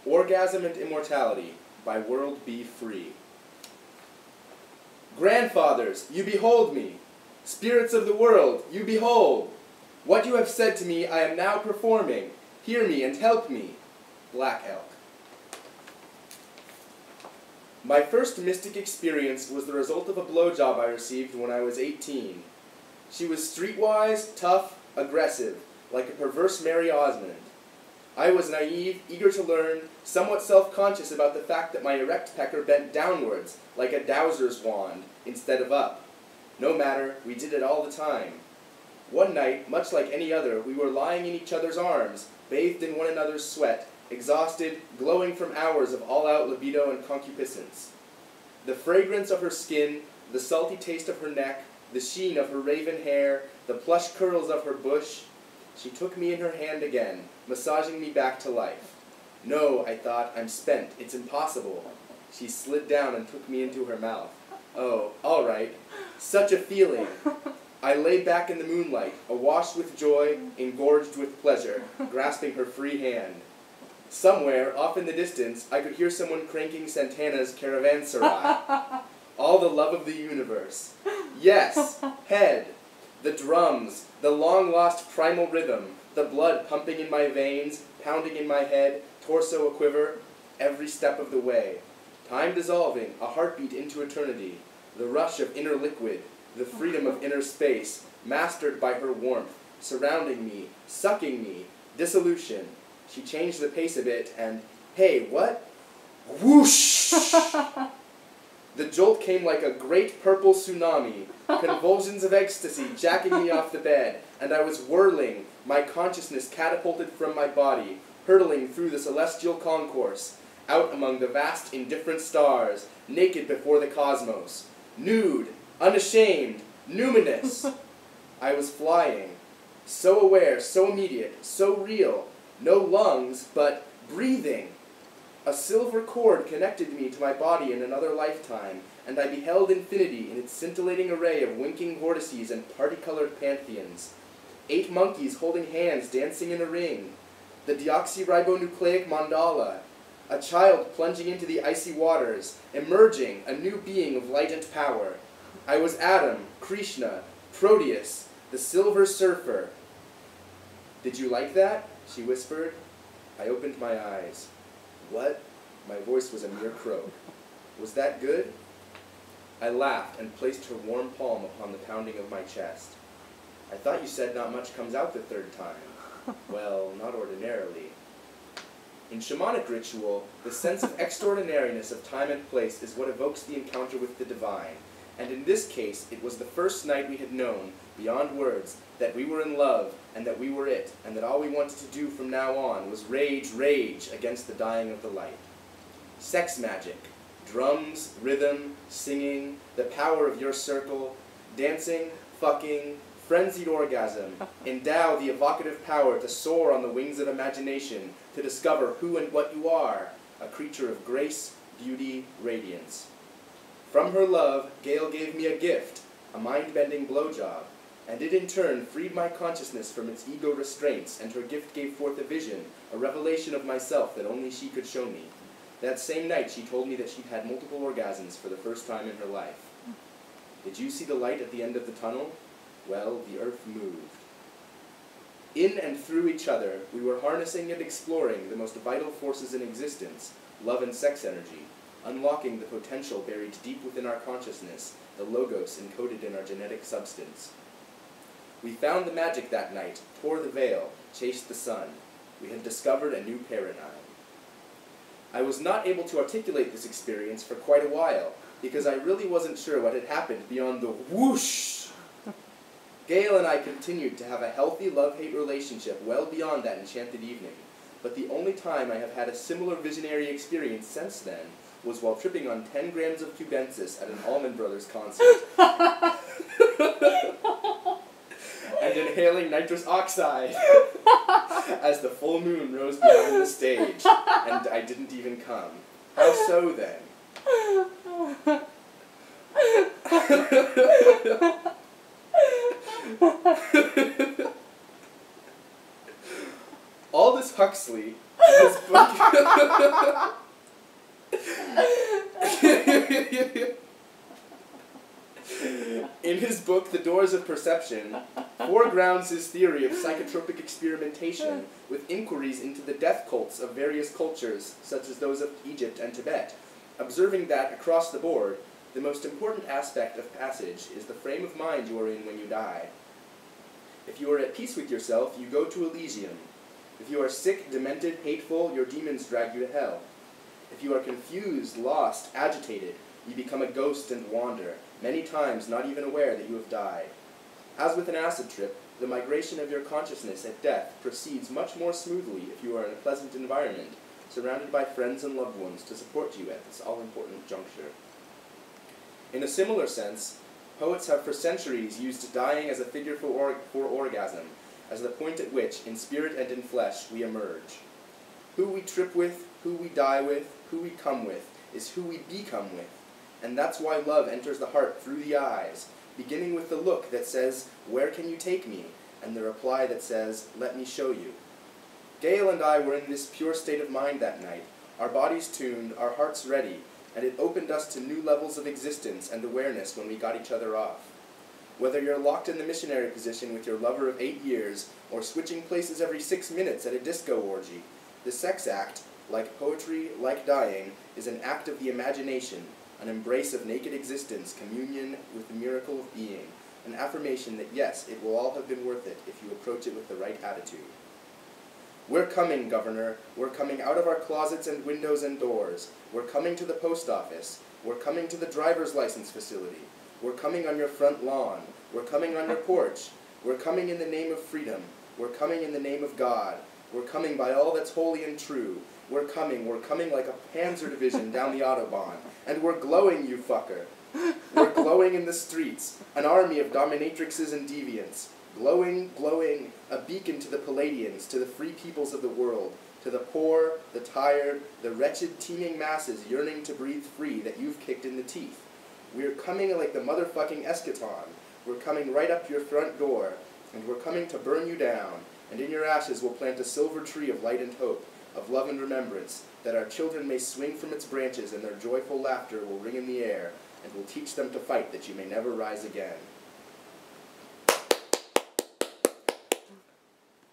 Orgasm and Immortality by World Be Free. Grandfathers, you behold me. Spirits of the world, you behold. What you have said to me I am now performing. Hear me and help me. Black Elk. My first mystic experience was the result of a blowjob I received when I was 18. She was streetwise, tough, aggressive, like a perverse Mary Osmond. I was naive, eager to learn, somewhat self-conscious about the fact that my erect pecker bent downwards, like a dowser's wand, instead of up. No matter, we did it all the time. One night, much like any other, we were lying in each other's arms, bathed in one another's sweat, exhausted, glowing from hours of all-out libido and concupiscence. The fragrance of her skin, the salty taste of her neck, the sheen of her raven hair, the plush curls of her bush. She took me in her hand again, massaging me back to life. No, I thought, I'm spent. It's impossible. She slid down and took me into her mouth. Oh, all right. Such a feeling. I lay back in the moonlight, awash with joy, engorged with pleasure, grasping her free hand. Somewhere, off in the distance, I could hear someone cranking Santana's Caravanserai. All the love of the universe. Yes, head. The drums, the long-lost primal rhythm, the blood pumping in my veins, pounding in my head, torso aquiver, every step of the way. Time dissolving, a heartbeat into eternity, the rush of inner liquid, the freedom of inner space, mastered by her warmth, surrounding me, sucking me, dissolution. She changed the pace a bit, and, hey, what? Whoosh! The jolt came like a great purple tsunami, convulsions of ecstasy jacking me off the bed, and I was whirling, my consciousness catapulted from my body, hurtling through the celestial concourse, out among the vast indifferent stars, naked before the cosmos, nude, unashamed, numinous. I was flying, so aware, so immediate, so real, no lungs, but breathing. A silver cord connected me to my body in another lifetime, and I beheld infinity in its scintillating array of winking vortices and party-colored pantheons. 8 monkeys holding hands dancing in a ring. The deoxyribonucleic mandala. A child plunging into the icy waters, emerging, a new being of light and power. I was Adam, Krishna, Proteus, the Silver Surfer. Did you like that? She whispered. I opened my eyes. What? My voice was a mere croak. Was that good? I laughed and placed her warm palm upon the pounding of my chest. I thought you said not much comes out the third time. Well, not ordinarily. In shamanic ritual, the sense of extraordinariness of time and place is what evokes the encounter with the divine, and in this case, it was the first night we had known, beyond words, that we were in love, and that we were it, and that all we wanted to do from now on was rage, rage against the dying of the light. Sex magic, drums, rhythm, singing, the power of your circle, dancing, fucking, frenzied orgasm, endow the evocative power to soar on the wings of imagination, to discover who and what you are, a creature of grace, beauty, radiance. From her love, Gail gave me a gift, a mind-bending blowjob, and it in turn freed my consciousness from its ego restraints, and her gift gave forth a vision, a revelation of myself that only she could show me. That same night she told me that she'd had multiple orgasms for the first time in her life. Did you see the light at the end of the tunnel? Well, the earth moved. In and through each other, we were harnessing and exploring the most vital forces in existence, love and sex energy, unlocking the potential buried deep within our consciousness, the logos encoded in our genetic substance. We found the magic that night, tore the veil, chased the sun. We had discovered a new paradigm. I was not able to articulate this experience for quite a while, because I really wasn't sure what had happened beyond the whoosh. Gail and I continued to have a healthy love-hate relationship well beyond that enchanted evening, but the only time I have had a similar visionary experience since then was while tripping on 10 grams of cubensis at an Allman Brothers concert. And inhaling nitrous oxide as the full moon rose behind the stage, and I didn't even come. How so, then? Aldous Huxley, His book... In his book, The Doors of Perception, foregrounds his theory of psychotropic experimentation with inquiries into the death cults of various cultures, such as those of Egypt and Tibet, observing that, across the board, the most important aspect of passage is the frame of mind you are in when you die. If you are at peace with yourself, you go to Elysium. If you are sick, demented, hateful, your demons drag you to hell. If you are confused, lost, agitated, you become a ghost and wander, many times not even aware that you have died. As with an acid trip, the migration of your consciousness at death proceeds much more smoothly if you are in a pleasant environment, surrounded by friends and loved ones to support you at this all-important juncture. In a similar sense, poets have for centuries used dying as a figure for orgasm, as the point at which, in spirit and in flesh, we emerge. Who we trip with, who we die with, who we come with, is who we become with. And that's why love enters the heart through the eyes, beginning with the look that says, "Where can you take me?" and the reply that says, "Let me show you." Gail and I were in this pure state of mind that night, our bodies tuned, our hearts ready, and it opened us to new levels of existence and awareness when we got each other off. Whether you're locked in the missionary position with your lover of 8 years, or switching places every 6 minutes at a disco orgy, the sex act, like poetry, like dying, is an act of the imagination, an embrace of naked existence, communion with the miracle of being, an affirmation that yes, it will all have been worth it if you approach it with the right attitude. We're coming, Governor. We're coming out of our closets and windows and doors. We're coming to the post office. We're coming to the driver's license facility. We're coming on your front lawn. We're coming on your porch. We're coming in the name of freedom. We're coming in the name of God. We're coming by all that's holy and true. We're coming like a panzer division down the Autobahn. And we're glowing, you fucker. We're glowing in the streets, an army of dominatrixes and deviants. Glowing, glowing, a beacon to the Palladians, to the free peoples of the world, to the poor, the tired, the wretched teeming masses yearning to breathe free that you've kicked in the teeth. We're coming like the motherfucking eschaton. We're coming right up your front door, and we're coming to burn you down, and in your ashes we'll plant a silver tree of light and hope, of love and remembrance, that our children may swing from its branches and their joyful laughter will ring in the air, and will teach them to fight that you may never rise again.